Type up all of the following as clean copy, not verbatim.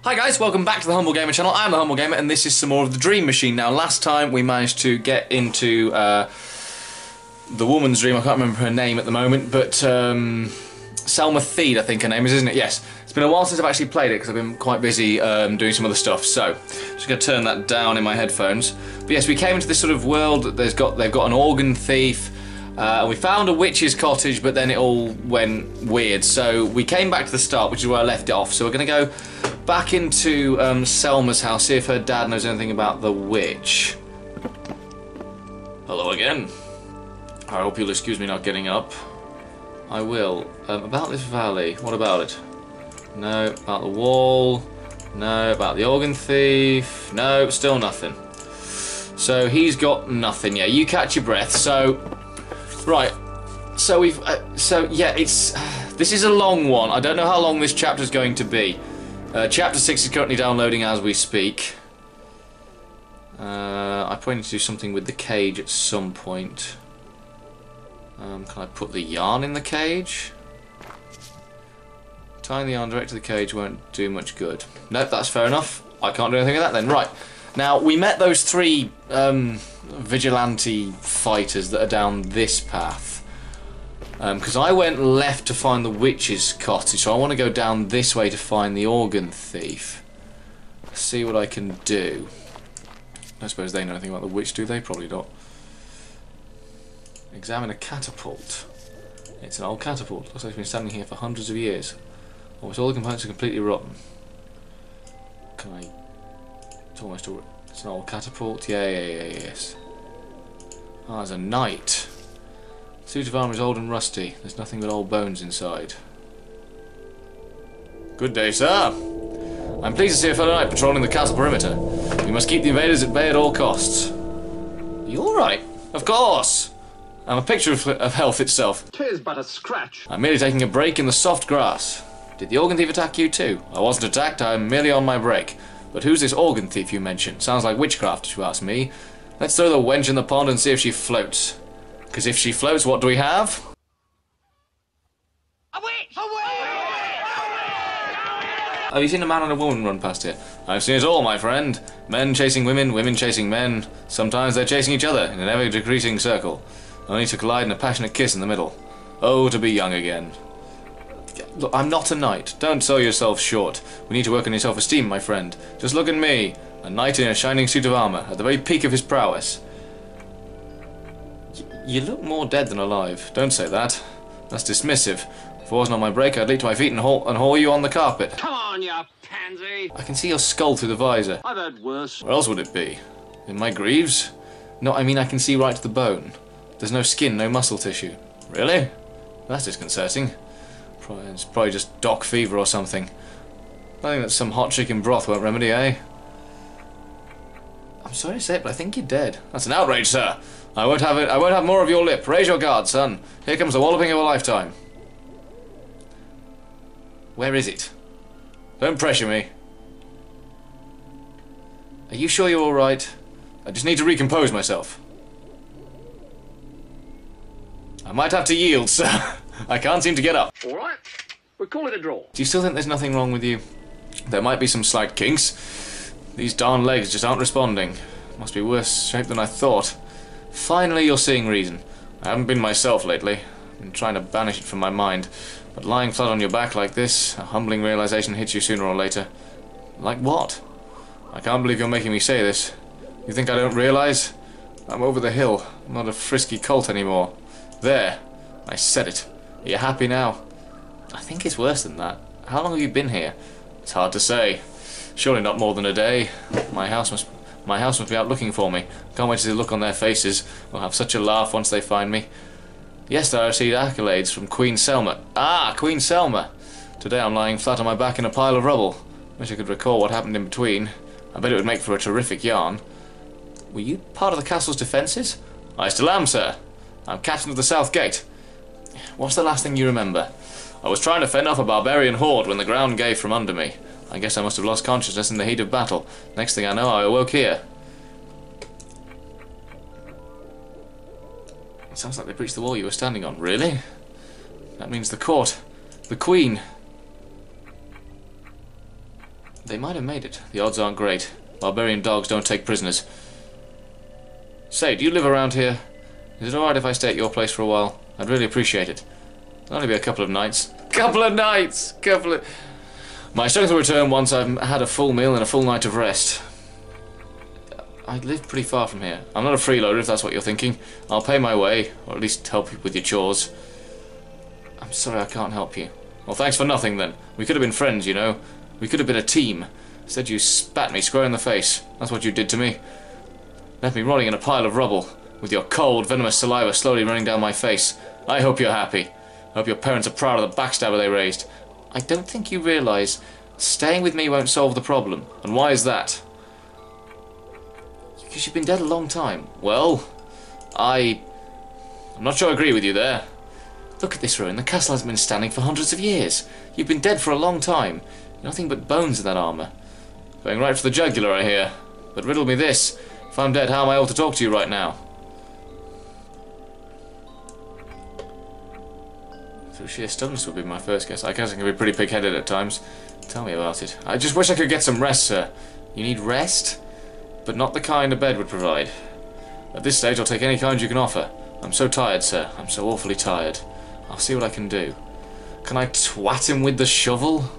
Hi guys, welcome back to the Humble Gamer channel. I'm the Humble Gamer and this is some more of the Dream Machine. Now last time we managed to get into the woman's dream. I can't remember her name at the moment, but Selma Theed I think her name is, isn't it? Yes. It's been a while since I've actually played it because I've been quite busy doing some other stuff, so just going to turn that down in my headphones. But yes, we came into this sort of world that they've got an organ thief, and we found a witch's cottage, but then it all went weird. So we came back to the start, which is where I left it off. So we're going to go back into Selma's house, see if her dad knows anything about the witch. Hello again. I hope you'll excuse me not getting up. I will. About this valley, what about it? No. About the wall? No. About the organ thief? No, still nothing. So he's got nothing. Yeah, you catch your breath. So, right. So we've. Yeah, it's. This is a long one. I don't know how long this chapter's going to be. Chapter 6 is currently downloading as we speak. I probably need to do something with the cage at some point. Can I put the yarn in the cage? Tying the yarn direct to the cage won't do much good. Nope, that's fair enough. I can't do anything with that then. Right. Now, we met those three vigilante fighters that are down this path. Because I went left to find the witch's cottage, so I want to go down this way to find the organ thief. See what I can do. I suppose they know anything about the witch, do they? Probably not. Examine a catapult. It's an old catapult. Looks like it's been standing here for hundreds of years. Almost all the components are completely rotten. Can I... It's almost all... It's an old catapult. Yes. Ah, there's a knight. Suit of armour is old and rusty. There's nothing but old bones inside. Good day, sir. I'm pleased to see a fellow knight patrolling the castle perimeter. We must keep the invaders at bay at all costs. Are you alright? Of course! I'm a picture of health itself. 'Tis but a scratch. I'm merely taking a break in the soft grass. Did the organ thief attack you too? I wasn't attacked, I'm merely on my break. But who's this organ thief you mentioned? Sounds like witchcraft, if you ask me. Let's throw the wench in the pond and see if she floats. Because if she floats, what do we have? A witch! A witch! Have you seen a man and a woman run past here? I've seen it all, my friend. Men chasing women, women chasing men. Sometimes they're chasing each other in an ever-decreasing circle, only to collide in a passionate kiss in the middle. Oh, to be young again. Look, I'm not a knight. Don't sell yourself short. We need to work on your self-esteem, my friend. Just look at me, a knight in a shining suit of armour, at the very peak of his prowess. You look more dead than alive. Don't say that. That's dismissive. If I wasn't on my break, I'd leap to my feet and haul you on the carpet. Come on, you pansy! I can see your skull through the visor. I've had worse. Where else would it be? In my greaves? No, I mean I can see right to the bone. There's no skin, no muscle tissue. Really? That's disconcerting. It's probably just dock fever or something. I think that some hot chicken broth won't remedy, eh? I'm sorry to say it, but I think you're dead. That's an outrage, sir. I won't have it. I won't have more of your lip. Raise your guard, son. Here comes the walloping of a lifetime. Where is it? Don't pressure me. Are you sure you're all right? I just need to recompose myself. I might have to yield, sir. I can't seem to get up. All right. We'll call it a draw. Do you still think there's nothing wrong with you? There might be some slight kinks. These darn legs just aren't responding. Must be worse shape than I thought. Finally, you're seeing reason. I haven't been myself lately. I've been trying to banish it from my mind. But lying flat on your back like this, a humbling realization hits you sooner or later. Like what? I can't believe you're making me say this. You think I don't realize? I'm over the hill. I'm not a frisky colt anymore. There. I said it. Are you happy now? I think it's worse than that. How long have you been here? It's hard to say. Surely not more than a day. My house must be out looking for me. Can't wait to see the look on their faces. We'll have such a laugh once they find me. Yesterday I received accolades from Queen Selma. Ah, Queen Selma! Today I'm lying flat on my back in a pile of rubble. Wish I could recall what happened in between. I bet it would make for a terrific yarn. Were you part of the castle's defences? I still am, sir. I'm captain of the South Gate. What's the last thing you remember? I was trying to fend off a barbarian horde when the ground gave from under me. I guess I must have lost consciousness in the heat of battle. Next thing I know, I awoke here. It sounds like they breached the wall you were standing on. Really? That means the court. The Queen. They might have made it. The odds aren't great. Barbarian dogs don't take prisoners. Say, do you live around here? Is it alright if I stay at your place for a while? I'd really appreciate it. It'll only be a couple of nights. Couple of nights! My strength will return once I've had a full meal and a full night of rest. I live pretty far from here. I'm not a freeloader, if that's what you're thinking. I'll pay my way, or at least help you with your chores. I'm sorry I can't help you. Well, thanks for nothing, then. We could have been friends, you know. We could have been a team. Instead, you spat me square in the face. That's what you did to me. Left me rotting in a pile of rubble, with your cold, venomous saliva slowly running down my face. I hope you're happy. I hope your parents are proud of the backstabber they raised. I don't think you realise staying with me won't solve the problem. And why is that? Because you've been dead a long time. Well, I'm not sure I agree with you there. Look at this ruin. The castle hasn't been standing for hundreds of years. You've been dead for a long time. Nothing but bones in that armour. Going right for the jugular, I hear. But riddle me this. If I'm dead, how am I able to talk to you right now? Through sheer stubbornness would be my first guess. I guess I can be pretty pig-headed at times. Tell me about it. I just wish I could get some rest, sir. You need rest? But not the kind a bed would provide. At this stage, I'll take any kind you can offer. I'm so tired, sir. I'm so awfully tired. I'll see what I can do. Can I twat him with the shovel?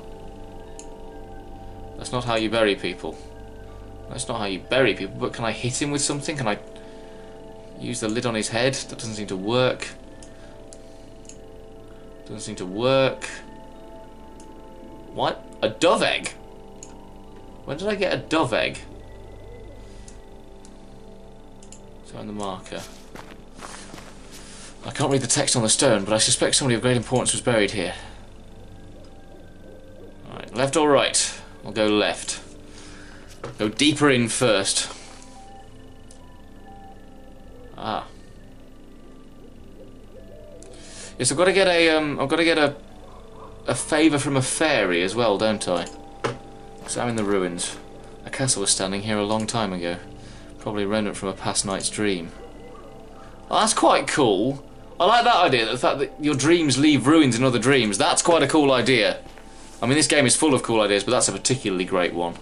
That's not how you bury people. That's not how you bury people, but can I hit him with something? Can I use the lid on his head? That doesn't seem to work. Doesn't seem to work. What? A dove egg? When did I get a dove egg? Sign the marker. I can't read the text on the stone, but I suspect somebody of great importance was buried here. Alright, left or right? I'll go left. Go deeper in first. Ah. Yes, I've got to get a favour from a fairy as well, don't I? Examine the ruins. A castle was standing here a long time ago. Probably a remnant from a past night's dream. Oh, that's quite cool. I like that idea, the fact that your dreams leave ruins in other dreams. That's quite a cool idea. I mean, this game is full of cool ideas, but that's a particularly great one.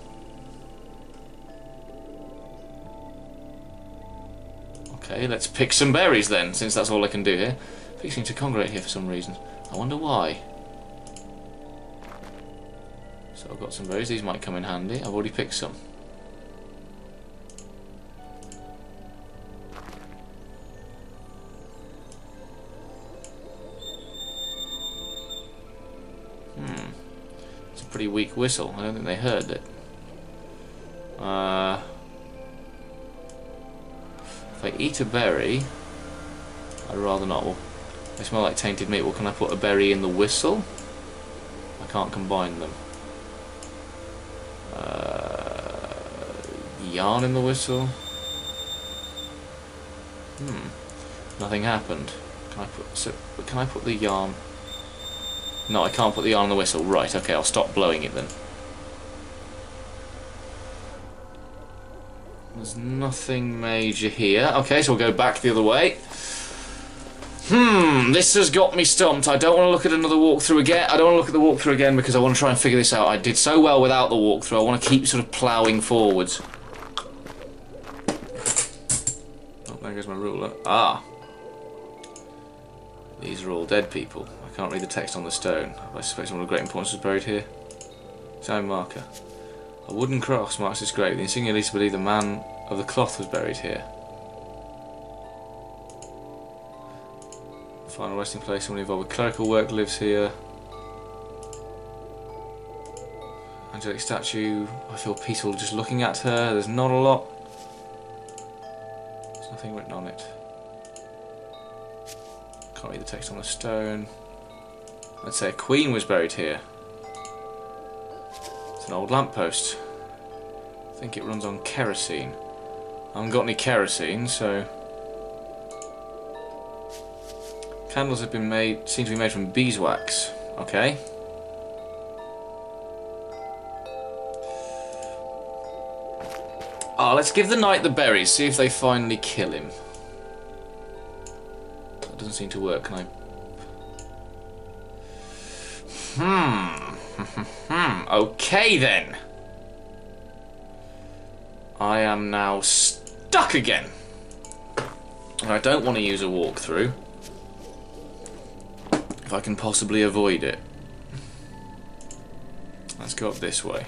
Okay, let's pick some berries then, since that's all I can do here. Fixing to congregate here for some reason. I wonder why. So I've got some berries, these might come in handy. I've already picked some. It's a pretty weak whistle. I don't think they heard it. If I eat a berry, I'd rather not. Well, they smell like tainted meat. Well, can I put a berry in the whistle? I can't combine them. Yarn in the whistle? Nothing happened. Can I put the yarn? No, I can't put the yarn in the whistle. Right, okay, I'll stop blowing it then. There's nothing major here. Okay, so we'll go back the other way. This has got me stumped. I don't want to look at another walkthrough again. I don't want to look at the walkthrough again because I want to try and figure this out. I did so well without the walkthrough. I want to keep sort of ploughing forwards. Oh, there goes my ruler. Ah. These are all dead people. I can't read the text on the stone. I suspect someone of great importance was buried here. Sign marker. A wooden cross marks this grave. The insignia leads to believe the man of the cloth was buried here. Final resting place. Someone involved with clerical work lives here. Angelic statue. I feel peaceful just looking at her. There's not a lot. There's nothing written on it. Can't read the text on the stone. Let's say a queen was buried here. It's an old lamppost. I think it runs on kerosene. I haven't got any kerosene, so... Candles have been made, seem to be made from beeswax. Okay. Ah, let's give the knight the berries, see if they finally kill him. That doesn't seem to work, can I? Okay then. I am now stuck again. And I don't want to use a walkthrough if I can possibly avoid it. Let's go up this way.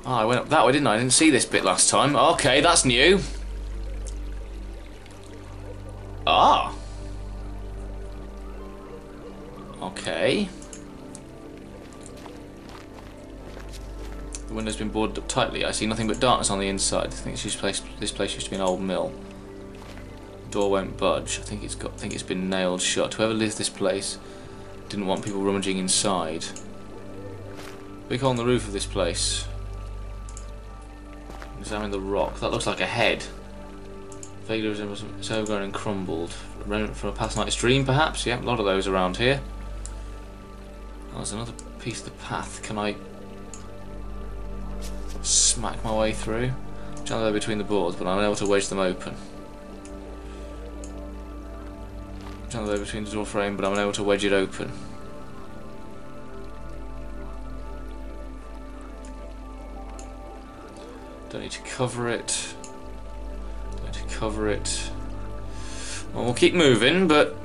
Oh, I went up that way, didn't I? I didn't see this bit last time. Okay, that's new. Ah. Okay. The window's been boarded up tightly. I see nothing but darkness on the inside. I think this place used to be an old mill. The door won't budge. I think it's been nailed shut. Whoever lived this place didn't want people rummaging inside. Big hole in the roof of this place. Examine the rock. That looks like a head. Vaguely resembles it's overgrown and crumbled. A remnant from a past night's dream, perhaps? Yeah, a lot of those around here. Oh, there's another piece of the path. Can I smack my way through? Jam there between the boards, but I'm unable to wedge them open. Jam there between the door frame, but I'm unable to wedge it open. Don't need to cover it. Don't need to cover it. Well, we'll keep moving, but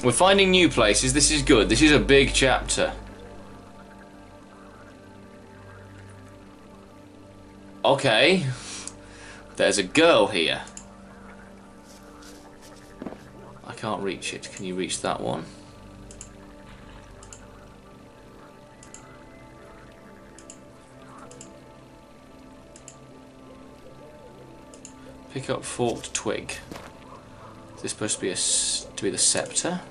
we're finding new places. This is good. This is a big chapter. Okay. There's a girl here. I can't reach it. Can you reach that one? Pick up forked twig. Is this supposed to be the scepter?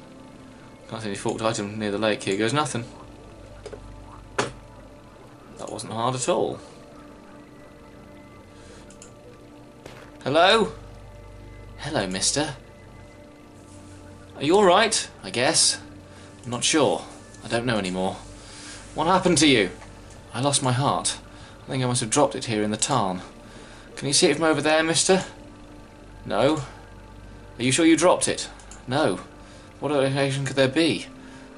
Can't see any forked item near the lake. Here goes nothing. That wasn't hard at all. Hello? Hello, mister. Are you alright? I guess. I'm not sure. I don't know anymore. What happened to you? I lost my heart. I think I must have dropped it here in the tarn. Can you see it from over there, mister? No. Are you sure you dropped it? No. What other occasion could there be?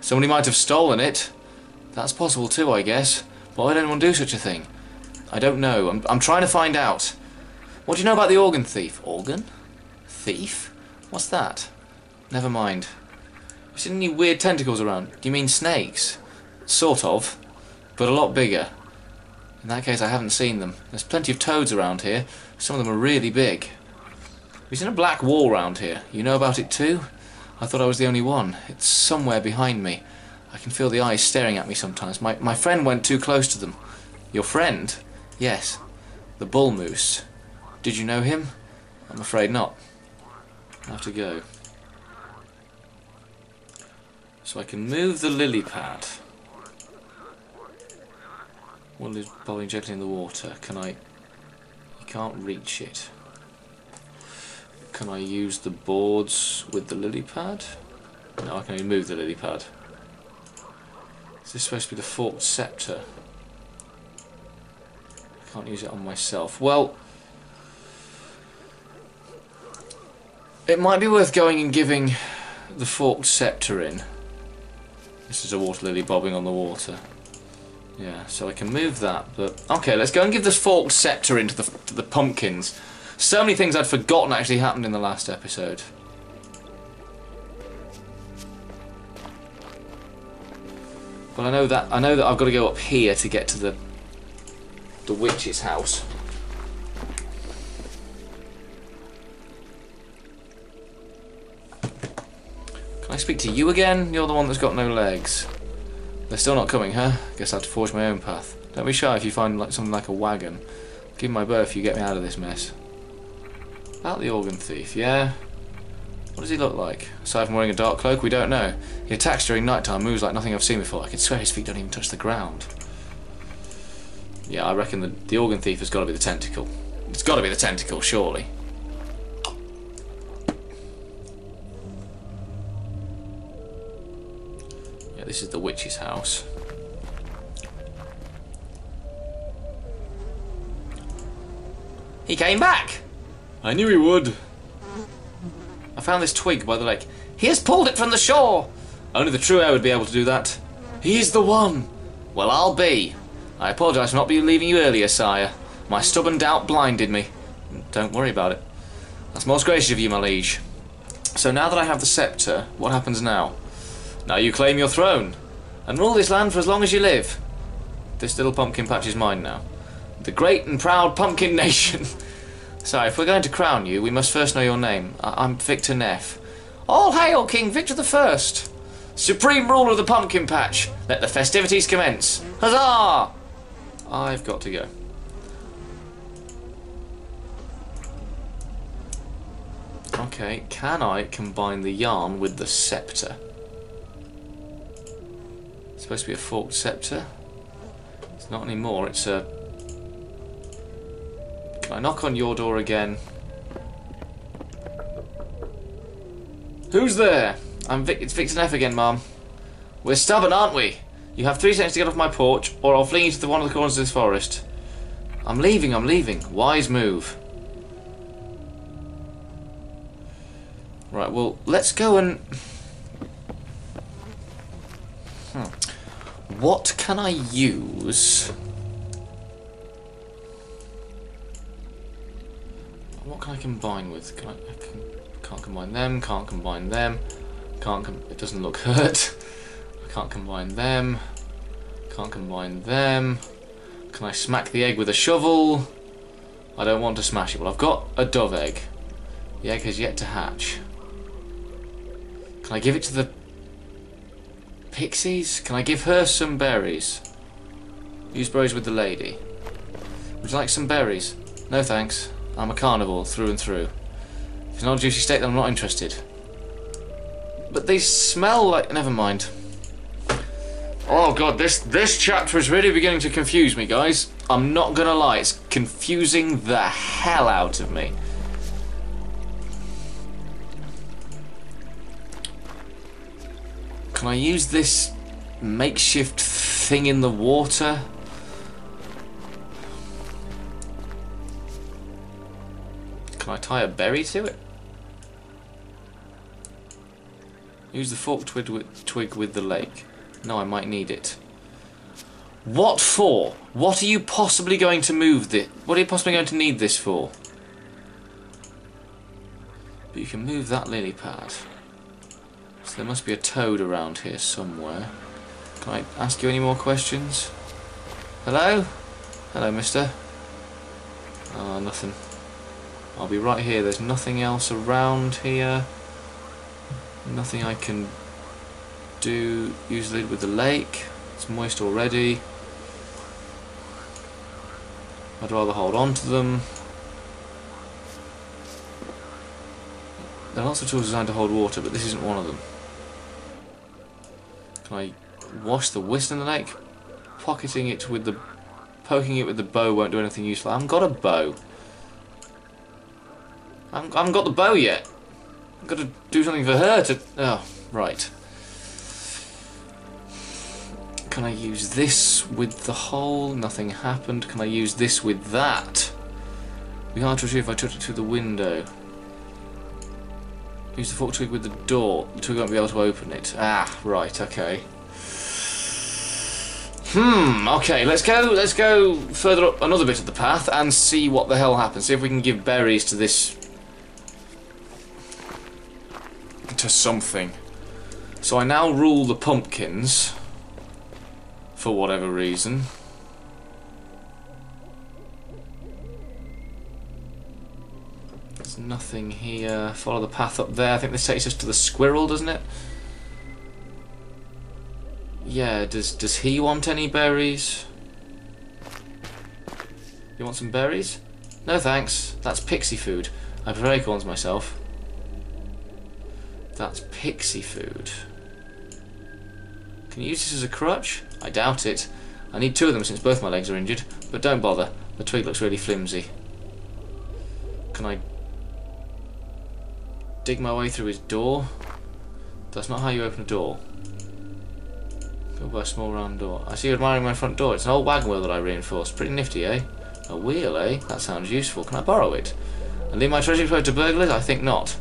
Somebody might have stolen it. That's possible too, I guess. Why would anyone do such a thing? I don't know. I'm trying to find out. What do you know about the organ thief? Organ? Thief? What's that? Never mind. You seen any weird tentacles around? Do you mean snakes? Sort of. But a lot bigger. In that case, I haven't seen them. There's plenty of toads around here. Some of them are really big. We've seen a black wall round here. You know about it too? I thought I was the only one. It's somewhere behind me. I can feel the eyes staring at me sometimes. My friend went too close to them. Your friend? Yes. The bull moose. Did you know him? I'm afraid not. I have to go. So I can move the lily pad. One is bobbing gently in the water. Can I... You can't reach it. Can I use the boards with the lily pad? No, I can only move the lily pad. Is this supposed to be the forked scepter? I can't use it on myself. Well, it might be worth going and giving the forked scepter in. This is a water lily bobbing on the water. Yeah, so I can move that, but... Okay, let's go and give this forked scepter into the pumpkins. So many things I'd forgotten actually happened in the last episode. But I know that I've got to go up here to get to the witch's house. Can I speak to you again? You're the one that's got no legs. They're still not coming, huh? Guess I have to forge my own path. Don't be shy if you find something like a wagon. Give me my bow if you get me out of this mess. About the organ thief, yeah? What does he look like? Aside from wearing a dark cloak, we don't know. He attacks during night time, moves like nothing I've seen before. I can swear his feet don't even touch the ground. Yeah, I reckon the organ thief has got to be the tentacle. It's got to be the tentacle, surely. Yeah, this is the witch's house. He came back! I knew he would. I found this twig by the lake. He has pulled it from the shore! Only the true heir would be able to do that. He's the one! Well, I'll be. I apologise for not leaving you earlier, sire. My stubborn doubt blinded me. Don't worry about it. That's most gracious of you, my liege. So now that I have the sceptre, what happens now? Now you claim your throne, and rule this land for as long as you live. This little pumpkin patch is mine now. The great and proud pumpkin nation. So, if we're going to crown you, we must first know your name. I'm Victor Neff. All hail King Victor I, supreme ruler of the pumpkin patch. Let the festivities commence. Huzzah! I've got to go. Okay, can I combine the yarn with the sceptre? It's supposed to be a forked sceptre. It's not anymore, it's a... Can I knock on your door again? Who's there? It's Victor Neff again, Mum. We're stubborn, aren't we? You have 3 seconds to get off my porch, or I'll fling you to one of the corners of this forest. I'm leaving. Wise move. Right, well, let's go and... What can I use? What can I combine with? Can't combine them, can't combine them, it doesn't look hurt. I can't combine them, can't combine them. Can I smack the egg with a shovel? I don't want to smash it. Well, I've got a dove egg. The egg has yet to hatch. Can I give it to the pixies? Can I give her some berries? Use berries with the lady. Would you like some berries? No thanks. I'm a carnivore through and through. If it's not a juicy steak, then I'm not interested. But they smell like... Never mind. Oh god, this chapter is really beginning to confuse me, guys. I'm not gonna lie, it's confusing the hell out of me. Can I use this makeshift thing in the water? Can I tie a berry to it? Use the forked twig with the lake. No, I might need it. What for? What are you possibly going to move this? What are you possibly going to need this for? But you can move that lily pad. So there must be a toad around here somewhere. Can I ask you any more questions? Hello? Hello, mister. Ah, nothing. I'll be right here. There's nothing else around here. Nothing I can do. Use the lid with the lake. It's moist already. I'd rather hold on to them. There are lots of tools designed to hold water, but this isn't one of them. Can I wash the whisk in the lake? Poking it with the bow won't do anything useful. I haven't got a bow. I haven't got the bow yet. I've got to do something for her to... Oh, right. Can I use this with the hole? Nothing happened. Can I use this with that? It'd be hard to retrieve if I took it through the window. Use the forked twig with the door. The twig won't be able to open it. Ah, right, okay. Okay, let's go further up another bit of the path and see what the hell happens. See if we can give berries to this... to something. So I now rule the pumpkins. For whatever reason. There's nothing here. Follow the path up there. I think this takes us to the squirrel, doesn't it? Yeah, does he want any berries? You want some berries? No thanks. That's pixie food. I prefer acorns myself. That's pixie food. Can you use this as a crutch? I doubt it. I need 2 of them since both my legs are injured, but don't bother. The twig looks really flimsy. Can I dig my way through his door? That's not how you open a door. Go by a small round door. I see you admiring my front door. It's an old wagon wheel that I reinforced. Pretty nifty, eh? A wheel, eh? That sounds useful. Can I borrow it? And leave my treasure close to burglars? I think not.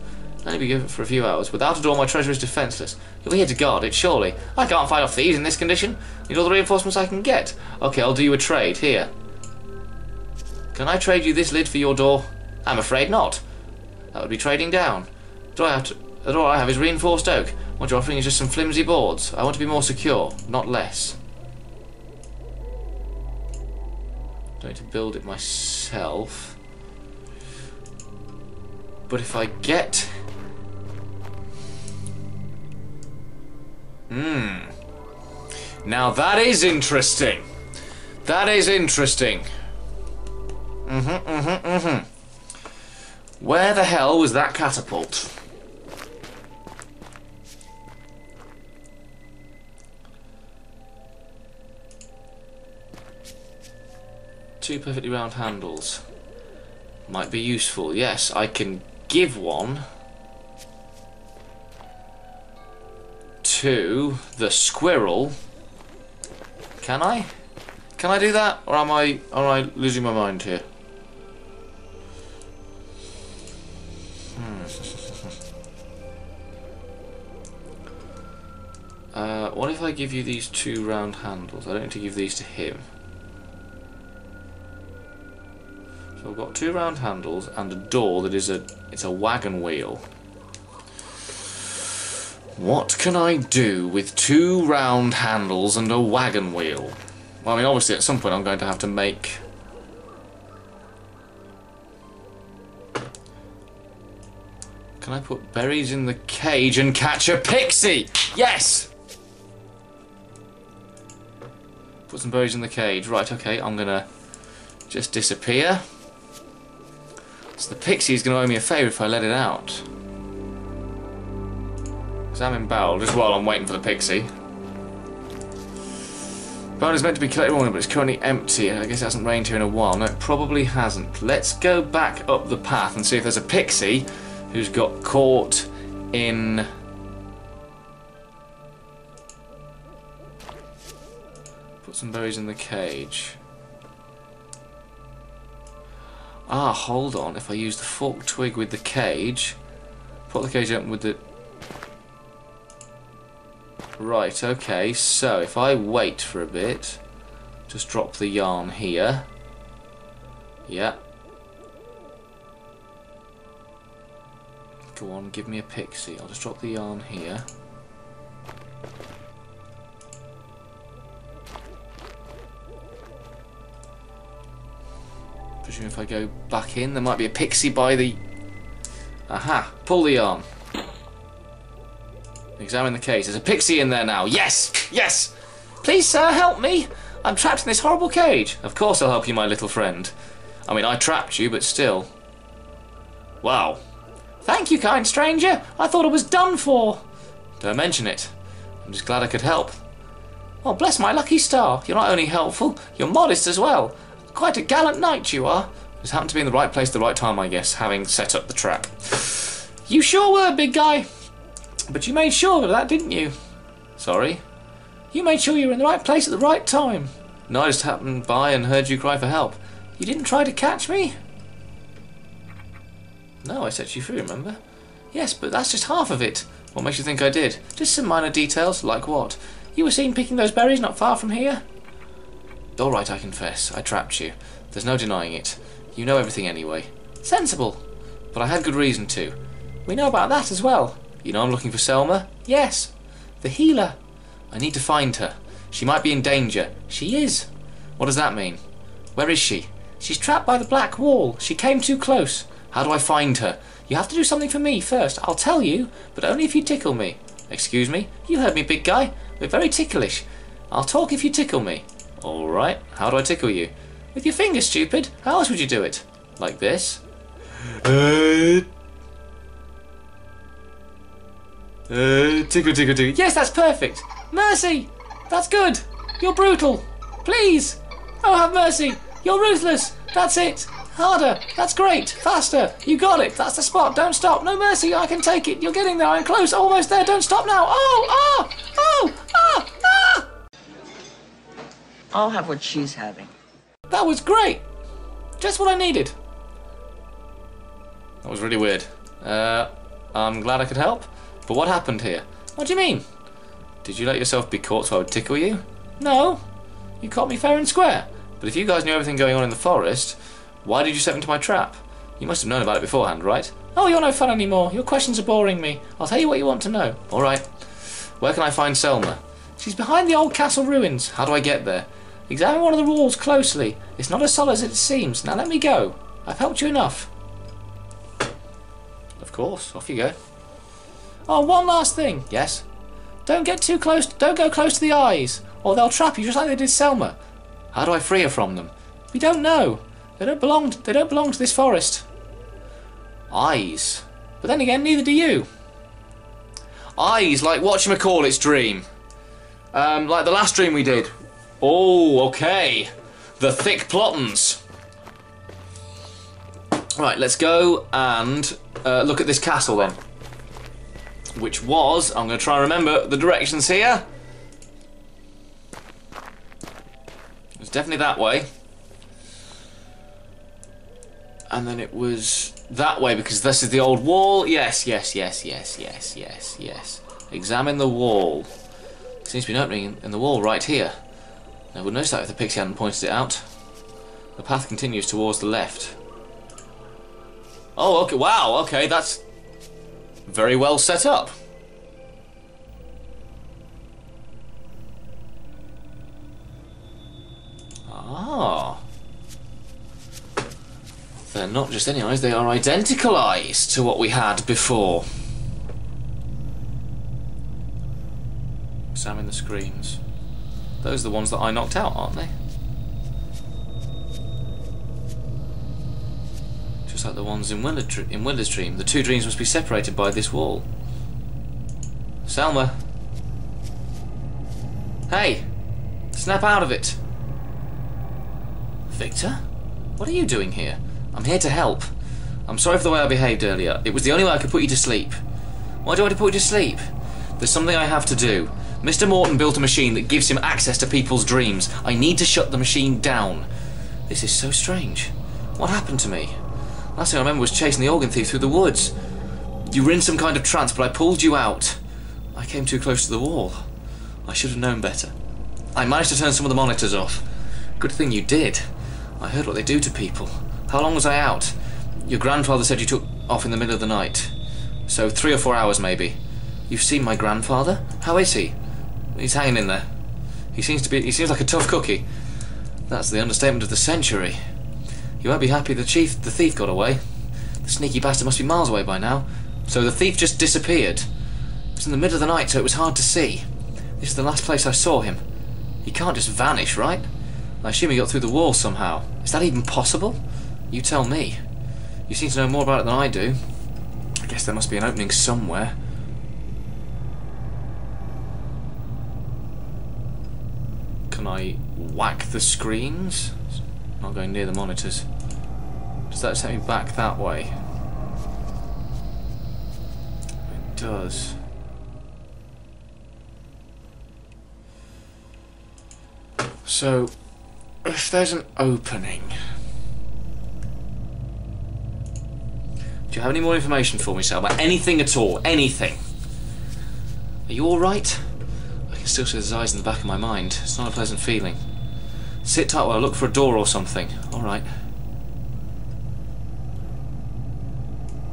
Only be given for a few hours. Without a door, my treasure is defenceless. You're here to guard it, surely. I can't fight off thieves in this condition. Need all the reinforcements I can get. Okay, I'll do you a trade. Here. Can I trade you this lid for your door? I'm afraid not. That would be trading down. The door I have is reinforced oak. What you're offering is just some flimsy boards. I want to be more secure, not less. I need to build it myself. But if I get... Now that is interesting. That is interesting. Where the hell was that catapult? Two perfectly round handles. Might be useful. Yes, I can give one to the squirrel. Can I? Can I do that? Or am I losing my mind here? What if I give you these two round handles? I don't need to give these to him. So I've got two round handles and a door that is it's a wagon wheel. What can I do with two round handles and a wagon wheel? Well, I mean, obviously at some point I'm going to have to make... Can I put berries in the cage and catch a pixie? Yes! Put some berries in the cage. Right, okay, I'm gonna just disappear. So the pixie is gonna owe me a favour if I let it out. Examine barrel, just while I'm waiting for the pixie. Barrel is meant to be collected morning, but it's currently empty. I guess it hasn't rained here in a while. No, it probably hasn't. Let's go back up the path and see if there's a pixie who's got caught in... Put some berries in the cage. Ah, hold on. If I use the forked twig with the cage, put the cage open with the... Right, okay, so if I wait for a bit, just drop the yarn here. Yeah. Go on, give me a pixie. I'll just drop the yarn here. Presume if I go back in, there might be a pixie by the... Aha! Pull the yarn. Examine the cage. There's a pixie in there now. Yes! Yes! Please, sir, help me! I'm trapped in this horrible cage. Of course I'll help you, my little friend. I mean, I trapped you, but still. Wow. Thank you, kind stranger. I thought I was done for. Don't mention it. I'm just glad I could help. Oh, bless my lucky star. You're not only helpful, you're modest as well. Quite a gallant knight you are. Just happened to be in the right place at the right time, I guess, having set up the trap. You sure were, big guy. But you made sure of that, didn't you? Sorry? You made sure you were in the right place at the right time. No, I just happened by and heard you cry for help. You didn't try to catch me? No, I set you free, remember? Yes, but that's just half of it. What makes you think I did? Just some minor details, like what? You were seen picking those berries not far from here? Alright, I confess. I trapped you. There's no denying it. You know everything anyway. Sensible. But I had good reason to. We know about that as well. You know I'm looking for Selma? Yes. The healer. I need to find her. She might be in danger. She is. What does that mean? Where is she? She's trapped by the black wall. She came too close. How do I find her? You have to do something for me first. I'll tell you, but only if you tickle me. Excuse me? You heard me, big guy. We're very ticklish. I'll talk if you tickle me. Alright. How do I tickle you? With your fingers, stupid. How else would you do it? Like this? Tickle, tickle, tickle. Yes, that's perfect. Mercy. That's good. You're brutal. Please. Oh, have mercy. You're ruthless. That's it. Harder. That's great. Faster. You got it. That's the spot. Don't stop. No mercy. I can take it. You're getting there. I'm close. Almost there. Don't stop now. Oh, ah, oh, ah, ah. I'll have what she's having. That was great. Just what I needed. That was really weird. I'm glad I could help. But what happened here? What do you mean? Did you let yourself be caught so I would tickle you? No. You caught me fair and square. But if you guys knew everything going on in the forest, why did you step into my trap? You must have known about it beforehand, right? Oh, you're no fun anymore. Your questions are boring me. I'll tell you what you want to know. All right. Where can I find Selma? She's behind the old castle ruins. How do I get there? Examine one of the walls closely. It's not as solid as it seems. Now let me go. I've helped you enough. Of course. Off you go. Oh, one last thing. Yes? Don't get too close. Don't go close to the eyes, or they'll trap you just like they did Selma. How do I free her from them? We don't know. They don't belong to this forest. Eyes. But then again, neither do you. Eyes, like whatchamacallit's dream. Like the last dream we did. Oh, okay. The thick plottins. Right, let's go and look at this castle then. Which was, I'm going to try and remember the directions here. It's definitely that way. And then it was that way because this is the old wall. Yes. Examine the wall. Seems to be an opening in the wall right here. I would notice that if the pixie hadn't pointed it out. The path continues towards the left. Oh, okay. Wow, okay, that's very well set up. Ah. They're not just any eyes, they are identical eyes to what we had before. Examine the screens. Those are the ones that I knocked out, aren't they? Just like the ones in Willard's dream. The two dreams must be separated by this wall. Selma. Hey! Snap out of it! Victor? What are you doing here? I'm here to help. I'm sorry for the way I behaved earlier. It was the only way I could put you to sleep. Why do I have to put you to sleep? There's something I have to do. Mr. Morton built a machine that gives him access to people's dreams. I need to shut the machine down. This is so strange. What happened to me? Last thing I remember was chasing the organ thief through the woods. You were in some kind of trance, but I pulled you out. I came too close to the wall. I should have known better. I managed to turn some of the monitors off. Good thing you did. I heard what they do to people. How long was I out? Your grandfather said you took off in the middle of the night. So 3 or 4 hours maybe. You've seen my grandfather? How is he? He's hanging in there. He seems like a tough cookie. That's the understatement of the century. You won't be happy the thief got away. The sneaky bastard must be miles away by now. So the thief just disappeared. It was in the middle of the night, so it was hard to see. This is the last place I saw him. He can't just vanish, right? I assume he got through the wall somehow. Is that even possible? You tell me. You seem to know more about it than I do. I guess there must be an opening somewhere. Can I whack the screens? Not going near the monitors. Does that take me back that way? It does. So, if there's an opening... Do you have any more information for me, Selma? Anything at all? Anything? Are you alright? I can still see his eyes in the back of my mind. It's not a pleasant feeling. Sit tight while I look for a door or something. Alright.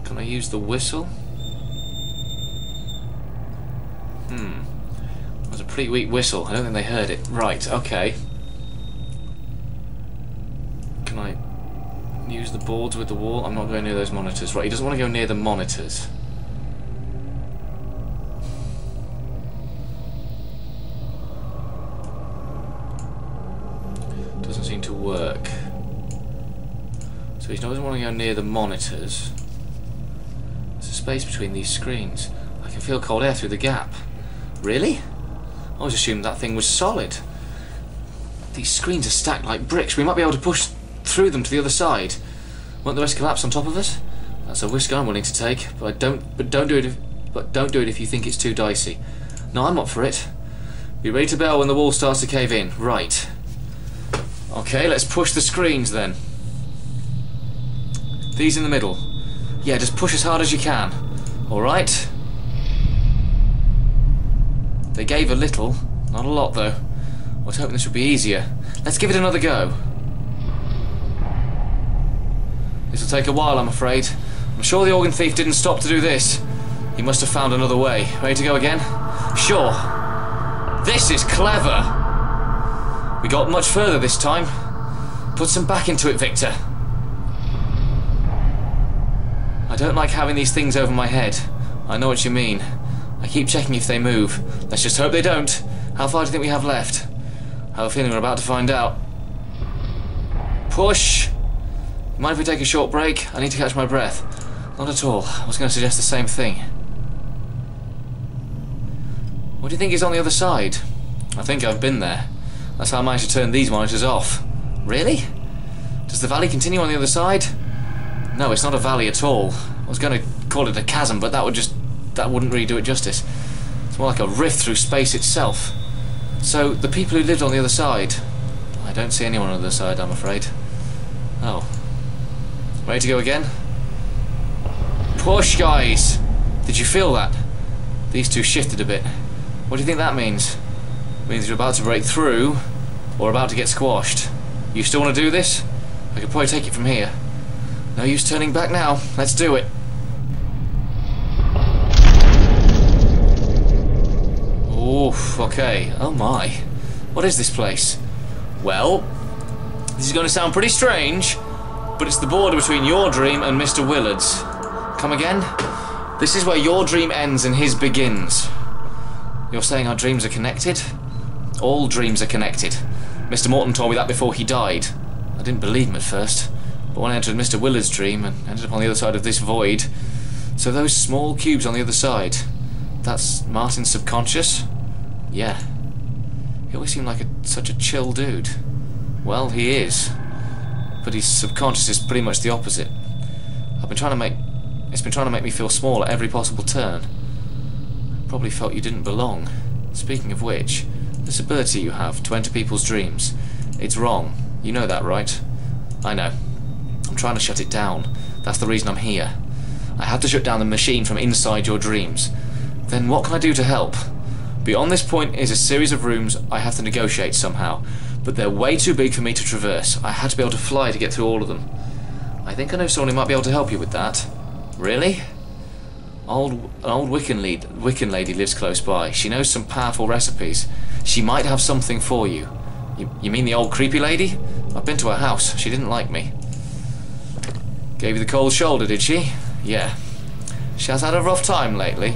Can I use the whistle? That was a pretty weak whistle. I don't think they heard it. Right, okay. Can I use the boards with the wall? I'm not going near those monitors. Right, he doesn't want to go near the monitors. Doesn't seem to work. So he doesn't want to go near the monitors. There's a space between these screens. I can feel cold air through the gap. Really? I was assuming that thing was solid. These screens are stacked like bricks. We might be able to push through them to the other side. Won't the rest collapse on top of us? That's a risk I'm willing to take, but don't do it if you think it's too dicey. No, I'm up for it. Be ready to bail when the wall starts to cave in. Right. Okay, let's push the screens then. These in the middle. Yeah, just push as hard as you can. Alright. They gave a little, not a lot though. I was hoping this would be easier. Let's give it another go. This will take a while, I'm afraid. I'm sure the organ thief didn't stop to do this. He must have found another way. Ready to go again? Sure. This is clever. We got much further this time. Put some back into it, Victor. I don't like having these things over my head. I know what you mean. I keep checking if they move. Let's just hope they don't. How far do you think we have left? I have a feeling we're about to find out. Push! Mind if we take a short break? I need to catch my breath. Not at all. I was going to suggest the same thing. What do you think is on the other side? I think I've been there. That's how I managed to turn these monitors off. Really? Does the valley continue on the other side? No, it's not a valley at all. I was going to call it a chasm, but that wouldn't really do it justice. It's more like a rift through space itself. So, the people who lived on the other side... I don't see anyone on the other side, I'm afraid. Oh. Ready to go again? Push, guys! Did you feel that? These two shifted a bit. What do you think that means? It means you're about to break through, or about to get squashed. You still want to do this? I could probably take it from here. No use turning back now. Let's do it. Oof, okay. Oh my. What is this place? Well, this is going to sound pretty strange, but it's the border between your dream and Mr. Willard's. Come again? This is where your dream ends and his begins. You're saying our dreams are connected? All dreams are connected. Mr. Morton told me that before he died. I didn't believe him at first, but when I entered Mr. Willard's dream and ended up on the other side of this void... So those small cubes on the other side, that's Martin's subconscious? Yeah. He always seemed like such a chill dude. Well, he is. But his subconscious is pretty much the opposite. It's been trying to make me feel small at every possible turn. Probably felt you didn't belong. Speaking of which, this ability you have to enter people's dreams, it's wrong. You know that, right? I know. I'm trying to shut it down. That's the reason I'm here. I have to shut down the machine from inside your dreams. Then what can I do to help? Beyond this point is a series of rooms I have to negotiate somehow, but they're way too big for me to traverse. I had to be able to fly to get through all of them. I think I know someone who might be able to help you with that. Really? An old Wiccan lady lives close by. She knows some powerful recipes. She might have something for you. You mean the old creepy lady? I've been to her house. She didn't like me. Gave you the cold shoulder, did she? Yeah. She has had a rough time lately.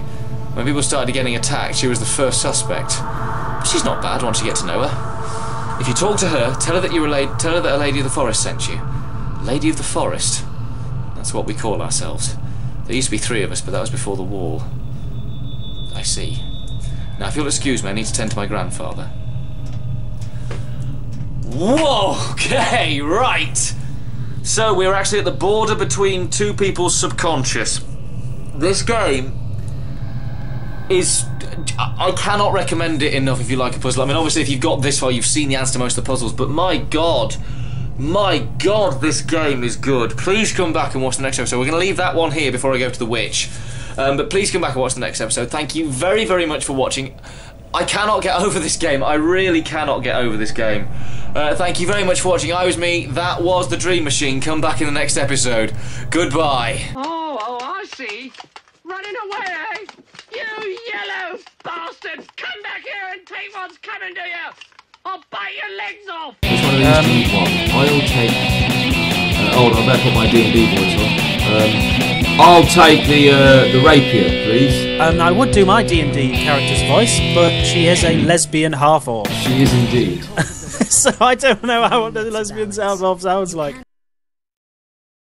When people started getting attacked, she was the first suspect. But she's not bad once you get to know her. If you talk to her, tell her that a lady of the forest sent you. Lady of the forest? That's what we call ourselves. There used to be 3 of us, but that was before the wall. I see. Now, if you'll excuse me, I need to tend to my grandfather. Whoa! Okay, right! So, we're actually at the border between 2 people's subconscious. This game is... I cannot recommend it enough if you like a puzzle. I mean, obviously, if you've got this far, you've seen the answer to most of the puzzles, but my God, this game is good. Please come back and watch the next episode. We're going to leave that one here before I go to the witch. But please come back and watch the next episode. Thank you very, very much for watching. I cannot get over this game. I really cannot get over this game. Thank you very much for watching. I was me. That was the Dream Machine. Come back in the next episode. Goodbye. Oh, I see. Running away, eh? You yellow bastards! Come back here and take what's coming to you! I'll bite your legs off! Which one of these do you want? I'll take... hold on, I better put my D&D voice on. I'll take the rapier, please. I would do my D&D character's voice, but she is a lesbian half-orc. She is indeed. So I don't know what the lesbian half-orc sounds like.